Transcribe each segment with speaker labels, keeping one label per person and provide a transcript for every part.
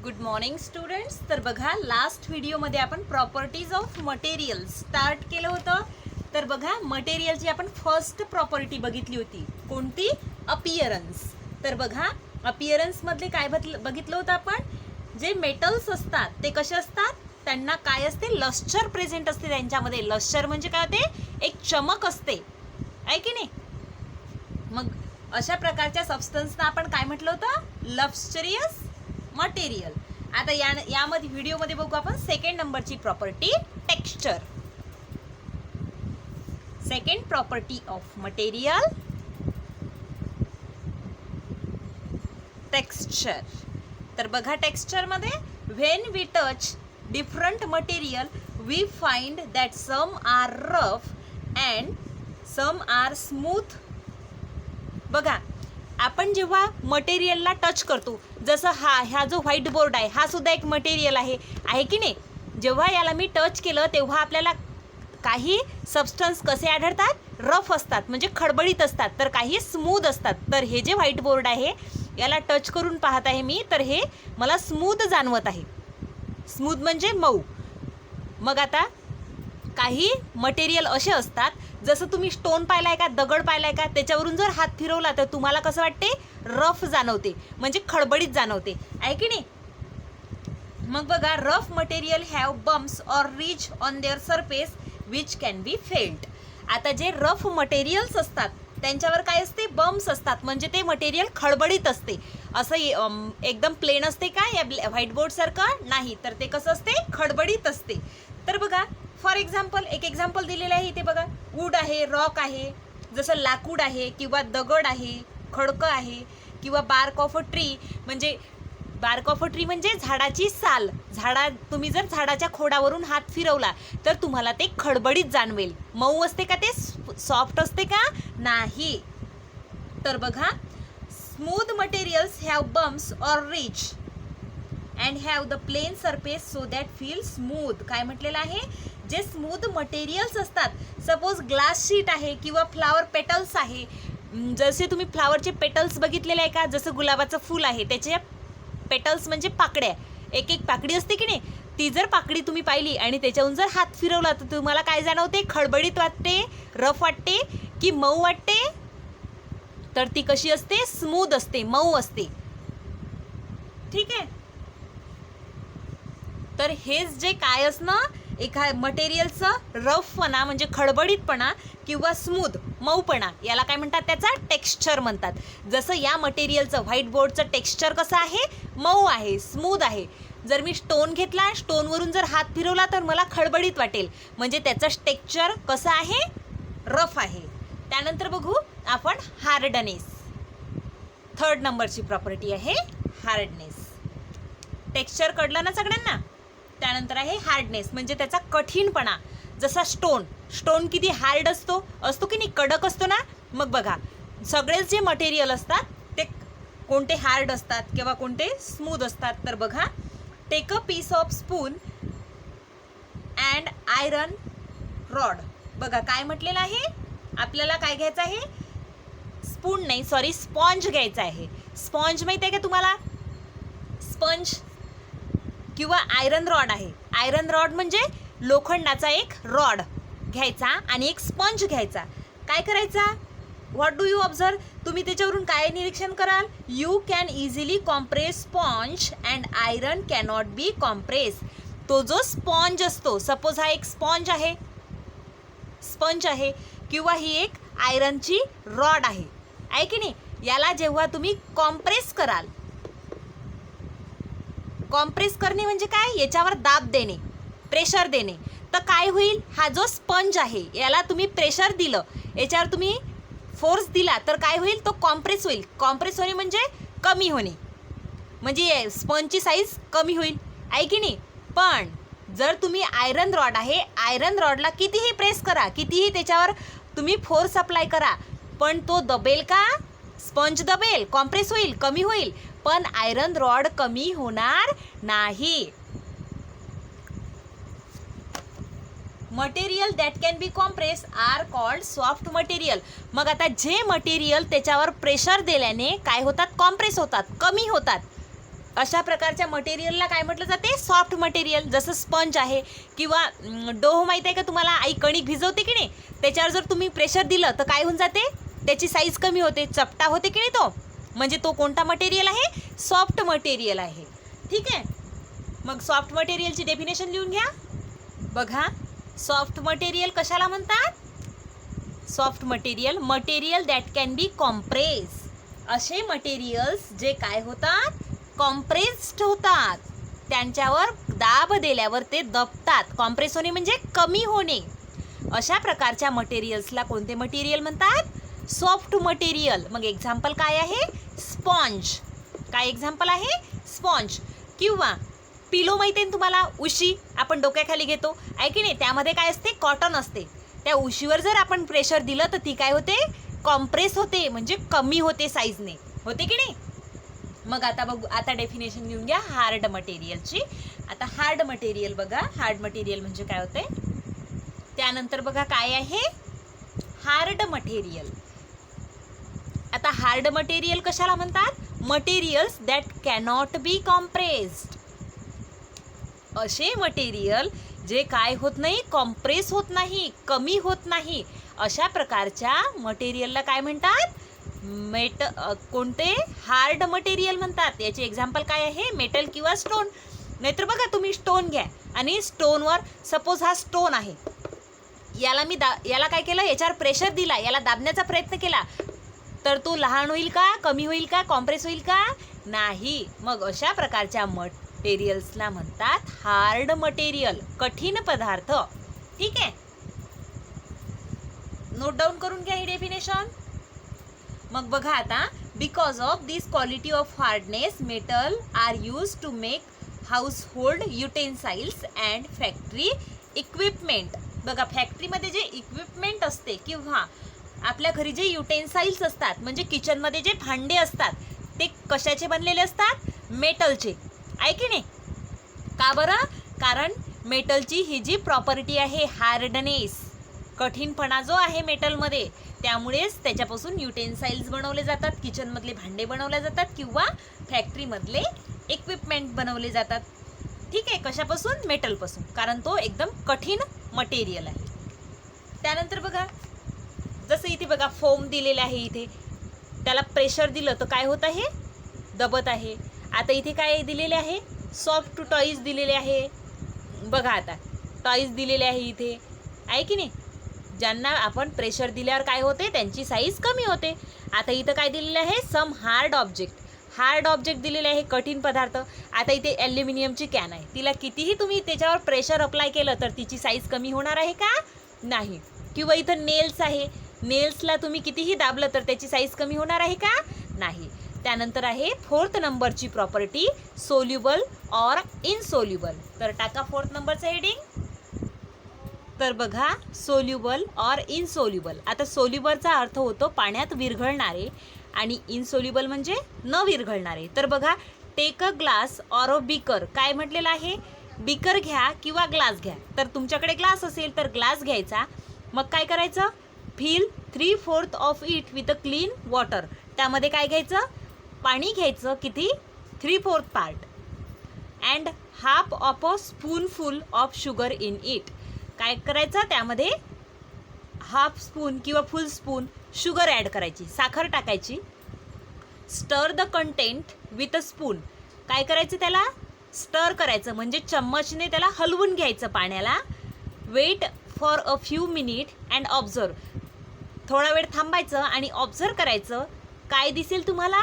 Speaker 1: Good morning students. तर बघा, last व्हिडिओमध्ये आपण प्रॉपर्टीज ऑफ मटेरियल स्टार्ट केलं होतं. तर बघा, मटेरियलची आपण फर्स्ट प्रॉपर्टी बघितली होती. कोणती? अपिअरन्स. तर बघा, अपिअरन्समधले काय बघितलं होतं आपण? जे मेटल्स असतात ते कसे असतात? त्यांना काय असते? लस्टर प्रेझेंट असते त्यांच्यामध्ये. लस्टर म्हणजे काय होते? एक चमक असते, आहे की नाही? मग अशा प्रकारच्या सबस्टन्सना आपण काय म्हटलं होतं? Lustrous material. आता यामध्ये व्हिडिओमध्ये बघू आपण सेकंड नंबरची property, texture. Second property of material, texture. तर बघा, टेक्स्चर मध्ये when we touch different material we find that some are rough and some are smooth. बघा, आपण जेव्हा मटेरियलला टच करतो, जसं ह्या जो व्हाईट बोर्ड आहे हा सुद्धा एक मटेरियल आहे की नाही? जेव्हा याला मी टच केलं तेव्हा आपल्याला काही सबस्टन्स कसे आढळतात? रफ असतात, म्हणजे खडबडीत असतात, तर काही स्मूथ असतात. तर हे जे व्हाईट बोर्ड आहे याला टच करून पाहत आहे मी, तर हे मला स्मूथ जाणवत आहे. स्मूथ म्हणजे मऊ. मग आता काही मटेरियल असे असतात, जसं तुम्ही स्टोन पाहिलाय का, दगड पाहिलाय का, त्याच्यावरून जर हात फिरवला तर तुम्हाला कसं वाटते? रफ जाणवते, म्हणजे खडबडीत जाणवते, आहे की नाही? मग बघा, rough material have bumps or ridge on their surface which can be felt. आता जे रफ मटेरियल्स असतात त्यांच्यावर काय असते? बम्प्स असतात, म्हणजे ते मटेरियल खडबडीत असते. असं एकदम प्लेन असते का या व्हाईट बोर्ड सारखं? नाही, तर ते कसं असते? खडबडीत असते. तर बघा, फॉर एक्झाम्पल, एक एक्झाम्पल दिलेलं आहे इथे बघा. वूड आहे, रॉक आहे, जसं लाकूड आहे किंवा दगड आहे, खडकं आहे, किंवा बार्क ऑफ अ ट्री. म्हणजे बार्क ऑफ अ ट्री म्हणजे झाडाची साल. तुम्ही जर झाडाच्या खोडावरून हात फिरवला तर तुम्हाला ते खडबडीत जाणवेल. मऊ असते का ते? सॉफ्ट असते का? नाही. तर बघा, smooth materials have bumps or rich and have the plain surface so that feel smooth. काय म्हटलेलं आहे? जे स्मूथ मटेरियल्स असतात, सपोज ग्लास शीट आहे किंवा फ्लावर पेटल्स आहे. जसे तुम्ही फ्लावरचे पेटल्स बघितलेले आहे का? जसं गुलाबाचं फूल आहे, त्याचे पेटल्स म्हणजे पाकड्या, एक एक पाकडी असते की नाही? ती जर पाकडी तुम्ही पाहिली आणि त्याच्याहून जर हात फिरवला तर तुम्हाला काय जाणवते? खडबडीत वाटते, रफ वाटते की मऊ वाटते? तर ती कशी असते? स्मूथ असते, मऊ असते. ठीक आहे? तर हेच जे काय असणं, एका मटेरियलचं रफपणा म्हणजे खडबडीतपणा किंवा स्मूथ मऊपणा, याला काय म्हणतात? त्याचा टेक्स्चर म्हणतात. जसं या मटेरियलचं, व्हाईट बोर्डचं टेक्स्चर कसं आहे? मऊ आहे, स्मूथ आहे. जर मी स्टोन घेतला, स्टोनवरून जर हात फिरवला तर मला खडबडीत वाटेल, म्हणजे त्याचं टेक्स्चर कसं आहे? रफ आहे. त्यानंतर बघू आपण हार्डनेस. थर्ड नंबरची प्रॉपर्टी आहे हार्डनेस. टेक्स्चर कळलं ना सगळ्यांना? त्यानंतर आहे हार्डनेस, म्हणजे त्याचा कठीणपणा. जसा स्टोन किती हार्ड असतो की नाही? कडक असतो ना? मग बघा, सगळेच जे मटेरियल असतात ते कोणते हार्ड असतात किंवा कोणते स्मूथ असतात. तर बघा, take a piece of spoon and iron rod. बघा काय म्हटलेलं आहे? आपल्याला काय घ्यायचं आहे? स्पून नाही, सॉरी, स्पॉन्ज घ्यायचा आहे. स्पॉन्ज माहिती आहे का तुम्हाला? स्पंज किंवा आयरन रॉड आहे. आयरन रॉड म्हणजे लोखंडाचा एक रॉड घ्यायचा आणि एक स्पंज घ्यायचा. काय करायचा? What do you observe? तुम्ही त्याच्यावरून काय निरीक्षण कराल? You can easily compress sponge and iron cannot be compress. तो जो स्पॉन्ज असतो, सपोज हा एक स्पंज आहे किंवा ही एक आयरनची रॉड आहे की नाही? याला जेव्हा तुम्ही कॉम्प्रेस कराल, कॉम्प्रेस करणे म्हणजे काय? याच्यावर दाब देणे, प्रेशर देणे. तर काय होईल? हा जो स्पंज आहे याला तुम्ही प्रेशर दिलं, याच्यावर तुम्ही फोर्स दिला तर काय होईल? तो कॉम्प्रेस होईल. कॉम्प्रेस होणे म्हणजे कमी होणे, म्हणजे स्पंजची साईज कमी होईल, आहे की नाही? पण जर तुम्ही आयरन रॉड आहे, आयरन रॉडला कितीही प्रेस करा, कितीही त्याच्यावर तुम्ही फोर्स अप्लाय करा, पण तो दबेल का? स्पंज दबेल, कॉम्प्रेस होईल, कमी होईल, पण आयरन रॉड कमी होणार नाही. Material that can be compress are called soft material. मग आता जे मटेरियल त्याच्यावर प्रेशर दिल्याने काय होतात? कॉम्प्रेस होतात, कमी होतात, अशा प्रकारच्या मटेरियलला काय म्हटलं जाते, सॉफ्ट मटेरियल. जसं स्पंज आहे किंवा डोह माहिती आहे का तुम्हाला, आई कणिक भिजवते की नाही, त्याच्यावर जर तुम्ही प्रेशर दिलं तर काय होऊन जाते, त्याची साईज कमी होते, चपटा होते की नाही तो, म्हणजे तो कोणता मटेरियल आहे, सॉफ्ट मटेरियल आहे. ठीक आहे. मग सॉफ्ट मटेरियलची डेफिनेशन लिहून घ्या. बघा, सॉफ्ट मटेरियल कशाला म्हणतात, soft material, material that can be compress. असे मटेरियल्स जे काय होतात, कॉम्प्रेस्ड होतात, त्यांच्यावर दाब दिल्यावर ते दबतात. कॉम्प्रेस होणे म्हणजे कमी होणे. अशा प्रकारच्या मटेरियल्सला कोणते मटेरियल म्हणतात, सॉफ्ट मटेरियल. मग एक्झाम्पल काय आहे, स्पॉन्ज. काय एक्झाम्पल आहे, स्पॉन्ज. किंवा पिलो माहिती आहे तुम्हाला, उशी आपण डोक्याखाली घेतो आहे की नाही, त्यामध्ये काय असते, कॉटन असते. त्या उशीवर जर आपण प्रेशर दिलं तर ती काय होते, कॉम्प्रेस होते, म्हणजे कमी होते साईजने, होते की नाही. मग आता बघू, आता डेफिनेशन घेऊन घ्या हार्ड मटेरियलची. आता हार्ड मटेरियल बघा, हार्ड मटेरियल म्हणजे काय होते. त्यानंतर बघा काय आहे, हार्ड मटेरियल. आता हार्ड मटेरियल कशाला म्हणतात, materials that cannot be compressed. असे मटेरियल जे काय होत नाही, कॉम्प्रेस होत नाही, कमी होत नाही, अशा प्रकारच्या मटेरियलला काय म्हणतात, कोणते, हार्ड मटेरियल म्हणतात. याचे एक्झाम्पल काय आहे, मेटल किंवा स्टोन. नाहीतर बघा तुम्ही स्टोन घ्या आणि स्टोनवर, सपोज हा स्टोन आहे, याला मी याला काय केलं, याच्यावर प्रेशर दिला, याला दाबण्याचा प्रयत्न केला, तर तो लहान होईल का, कमी होईल का, कॉम्प्रेस होईल का, नाही. मग अशा प्रकारच्या मटेरियल्सला म्हणतात हार्ड मटेरियल, कठीण पदार्थ. ठीक आहे, नोट डाऊन करून घ्या ही डेफिनेशन. मग बघा आता, because of this quality of hardness metal are use to make household utensils and factory equipment. बघा, फॅक्टरीमध्ये जे इक्विपमेंट असते किंवा आपल्या घरी जे युटेन्साइल्स असतात, म्हणजे किचनमध्ये जे भांडे असतात, ते कशाचे बनलेले असतात, मेटलचे, आहे की नाही. का बरं, कारण मेटलची ही जी प्रॉपर्टी आहे, हार्डनेस, कठीणपणा जो आहे मेटलमध्ये, त्यामुळेच त्याच्यापासून युटेन्साइल्स बनवले जातात, किचनमधले भांडे बनवले जातात किंवा फॅक्टरीमधले इक्विपमेंट बनवले जातात. ठीक आहे, कशापासून, मेटलपासून, कारण तो एकदम कठीण मटेरियल आहे. त्यानंतर बघा, जसं इथे बघा फोम दिलेले आहे, इथे त्याला प्रेशर दिलं तर काय होत आहे, दबत आहे. आता इथे काय दिलेले आहे, सॉफ्ट टॉईज दिलेले आहे. बघा आता टॉईज दिलेले आहे इथे, आहे की नाही, ज्यांना आपण प्रेशर दिल्यावर काय होते, त्यांची साईज कमी होते. आता इथं काय दिलेलं आहे, some hard object. Hard object दिलेले आहे, कठीण पदार्थ. आता इथे ॲल्युमिनियमची कॅन आहे, तिला कितीही तुम्ही त्याच्यावर प्रेशर अप्लाय केलं तर तिची साईज कमी होणार आहे का, नाही. किंवा इथं नेल्स आहे, नेल्सला तुम्ही कितीही दाबलं तर त्याची साईज कमी होणार आहे का, नाही. त्यानंतर आहे 4th नंबरची प्रॉपर्टी, सोल्युबल ऑर इनसोल्युबल. तर टाका 4th नंबरचं हेडिंग. तर बघा, सोल्युबल ऑर इनसोल्युबल. आता सोल्युबलचा अर्थ होतो पाण्यात विरघळणारे आणि इनसोल्युबल म्हणजे न विरघळणारे. तर बघा, take a glass or a beaker. काय म्हटलेलं आहे, बीकर घ्या किंवा ग्लास घ्या. तर तुमच्याकडे ग्लास असेल तर ग्लास घ्यायचा. मग काय करायचं, fill 3/4 of it with a clean water. त्यामध्ये काय घ्यायचं, पाणी घ्यायचं, किती, 3/4 part. And half of a spoonful of sugar in it. काय करायचं, त्यामध्ये हाफ स्पून किंवा फुल स्पून शुगर ॲड करायची, साखर टाकायची. स्टर the content with a spoon. काय करायचं, त्याला स्टर करायचं, म्हणजे चम्मचने त्याला हलवून घ्यायचं पाण्याला. Wait for a few minute and observe. थोडा वेळ थांबायचं आणि ऑब्झर्व करायचं. काय दिसेल तुम्हाला,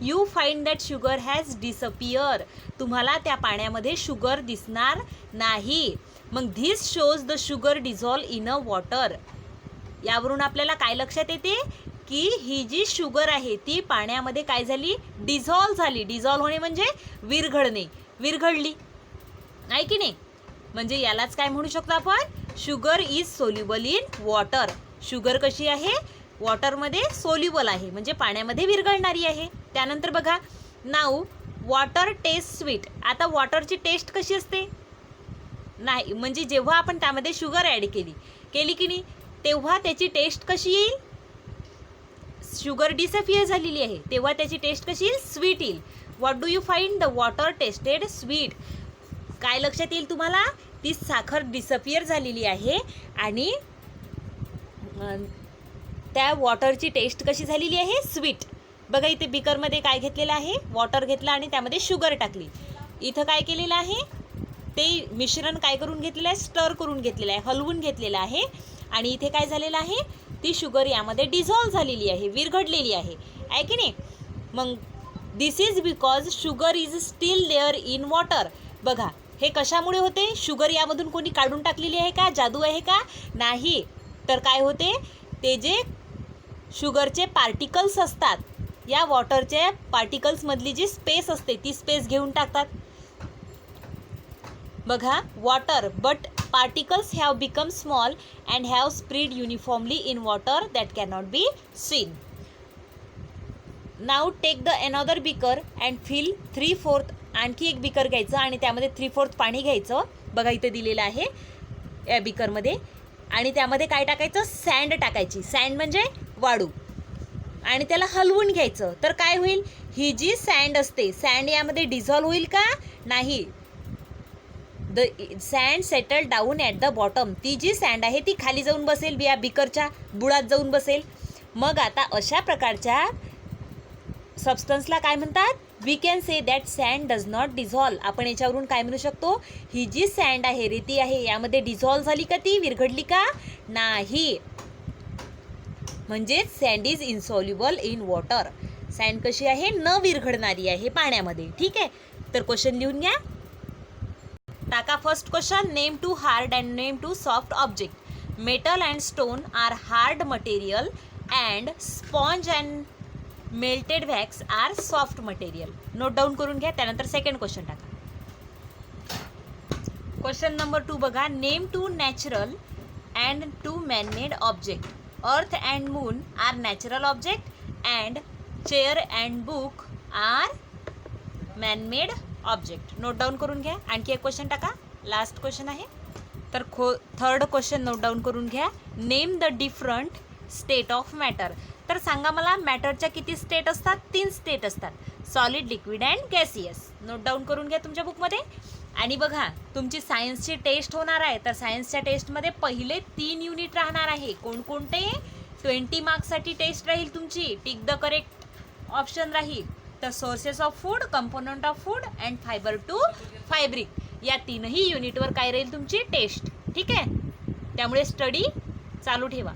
Speaker 1: you find that sugar has disappear. तुम्हाला त्या पाण्यामध्ये शुगर दिसणार नाही. मग this shows the sugar dissolve in a water. यावरून आपल्याला काय लक्षात येते की ही जी शुगर आहे ती पाण्यामध्ये काय झाली, डिझॉल्व झाली. डिझॉल्व होणे म्हणजे विरघळणे, विरघळली, आहे की नाही. म्हणजे यालाच काय म्हणू शकतो आपण, sugar is soluble in water. Sugar कशी आहे, वॉटरमध्ये सोल्युबल आहे, म्हणजे पाण्यामध्ये विरघळणारी आहे. त्यानंतर बघा, नाऊ वॉटर टेस्ट स्वीट. आता वॉटरची टेस्ट कशी असते, नाही, म्हणजे जेव्हा आपण त्यामध्ये शुगर ॲड केली की नाही, तेव्हा त्याची टेस्ट कशी येईल, शुगर डिसअपियर झालेली आहे तेव्हा त्याची टेस्ट कशी येईल, स्वीट येईल. What do you find the water tested sweet. काय लक्षात येईल तुम्हाला, ती साखर डिसअपियर झालेली आहे आणि त्या वॉटरची टेस्ट कशी झालेली आहे, स्वीट. बघा इथे बिकरमध्ये काय घेतलेलं आहे, वॉटर घेतलं आणि त्यामध्ये शुगर टाकली. इथं काय केलेलं आहे, ते मिश्रण काय करून घेतलेलं आहे, स्टर करून घेतलेलं आहे, हलवून घेतलेलं आहे. आणि इथे काय झालेलं आहे, ती शुगर यामध्ये डिझॉल्व झालेली आहे, विरघडलेली आहे की नाही. मग this is because sugar is still there in water. बघा हे कशामुळे होते, शुगर यामधून कोणी काढून टाकलेली आहे का, जादू आहे का, नाही. तर काय होते, ते जे शुगरचे पार्टिकल्स असतात, या वॉटरच्या पार्टिकल्समधली जी स्पेस असते ती स्पेस घेऊन टाकतात. बघा water but particles have become small and have spread uniformly in water that cannot be seen. Now take the another beaker and fill 3/4. आणखी एक बिकर घ्यायचं आणि त्यामध्ये 3/4 पाणी घ्यायचं. बघा इथे दिलेलं आहे या बिकरमध्ये. आणि त्यामध्ये काय टाकायचं, सँड टाकायची. सँड म्हणजे वाळू. आणि त्याला हलवून घ्यायचं. तर काय होईल, ही जी सँड असते, सँड यामध्ये डिझॉल्व होईल का, नाही. The sand settle down at the bottom. ती जी सँड आहे ती खाली जाऊन बसेल, या बिकरच्या बुडात जाऊन बसेल. मग आता अशा प्रकारच्या सबस्टन्सला काय म्हणतात, we can say that sand does not dissolve. आपण याच्यावरून काय म्हणू शकतो, ही जी सँड आहे, रेती आहे, यामध्ये डिझॉल्व झाली का, ती विरघडली का, नाही. म्हणजे sand is insoluble in water. Sand कशी आहे, न विरघडणारी आहे पाण्यामध्ये. ठीक आहे, तर क्वेश्चन लिहून घ्या. टाका first question, name two hard and name two soft object. Metal and stone are hard material and sponge and melted wax are soft material. Note down करून घ्या. त्यानंतर सेकंड क्वेश्चन टाका. क्वेश्चन नंबर 2 बघा, name two natural and two manmade object. Earth and moon are natural object and chair and book are manmade object. Note down करून घ्या. आणखी एक question टाका, लास्ट क्वेश्चन आहे. तर थर्ड क्वेश्चन नोट डाऊन करून घ्या. Name the different state of matter. तर सांगा मला, मॅटरच्या किती स्टेट असतात, 3 स्टेट असतात, solid, liquid and gaseous. Note down करून घ्या तुमच्या बुकमध्ये. आणि बघा तुमची सायन्सची टेस्ट होणार आहे, तर सायन्सच्या टेस्टमध्ये पहिले 3 युनिट राहणार आहे. कोणकोणते, 20 मार्क्ससाठी टेस्ट राहील तुमची, टिक द करेक्ट ऑप्शन राहील. तर sources of food, component of food and fibre to fabric, या 3ही युनिटवर काय राहील तुमची टेस्ट. ठीक आहे, त्यामुळे स्टडी चालू ठेवा.